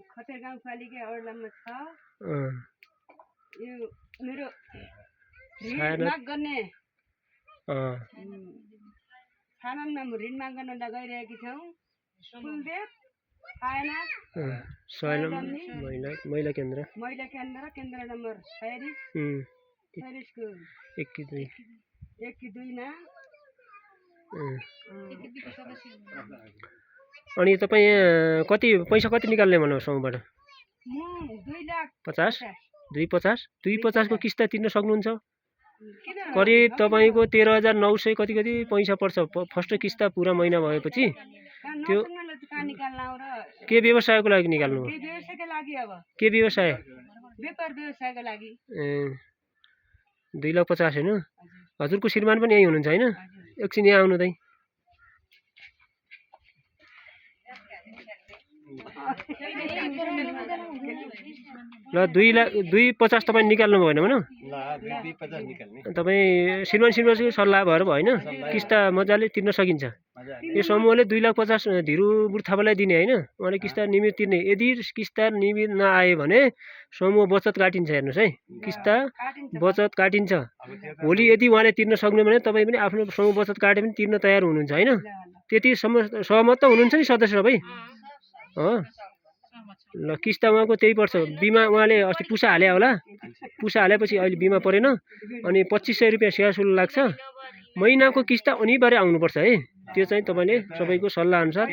खतेर गाउँपालिका वडामा छ यो मेरो ऋण माग गर्ने छानाङमा ऋण माग गर्न गइरहेकी छौँ कुलदेव आएन महिला केन्द्र केन्द्र नम्बर 46 को 1 कि 2 मा अनि तपाई कति पैसा कति निकाल्ने भन्नु समूहबाट? म 2,50,000 2,50,000 को किस्ता तिर्न सक्नुहुन्छ? करिब तपाईको 13,900 कति पैसा पर्छ फर्स्ट किस्ता पुरा महिना भएपछि। त्यो के व्यवसायको लागि निकाल्नु? के व्यवसाय? व्यापार व्यवसायको लागि। 2,50,000 हैन? हजुरको श्रीमान पनि यही हुनुहुन्छ हैन? एकछिन यहाँ आउनु दाइ। ल 2,50,000 तपाईं निकाल्नु भएन भन? तपाईँ श्रीमानको सल्लाह भएर भयो हैन? किस्ता मजाले तिर्न सकिन्छ। यो समूहले 2,50,000 धिरुबुढ थापालाई दिने हैन? उहाँले किस्ता नियमित तिर्ने। यदि किस्ता नियमित नआए भने समूह बचत काटिन्छ। हेर्नुस् है, किस्ता बचत काटिन्छ। भोलि यदि उहाँले तिर्न सक्नु भने तपाईँ पनि आफ्नो समूह बचत काटे पनि तिर्न तयार हुनुहुन्छ हैन? त्यति सहमत त हुनुहुन्छ नि सदस्य सबै? ल किस्ता उहाँको त्यही पर्छ। बिमा उहाँले अस्ति पुसा हाले होला। पुसा हालेपछि अहिले बिमा परेन अनि 2500 रुपैयाँ सेवा शुल्क लाग्छ। महिनाको किस्ता अनिवार्य आउनुपर्छ है। त्यो चाहिँ तपाईले सबैको सल्लाह अनुसार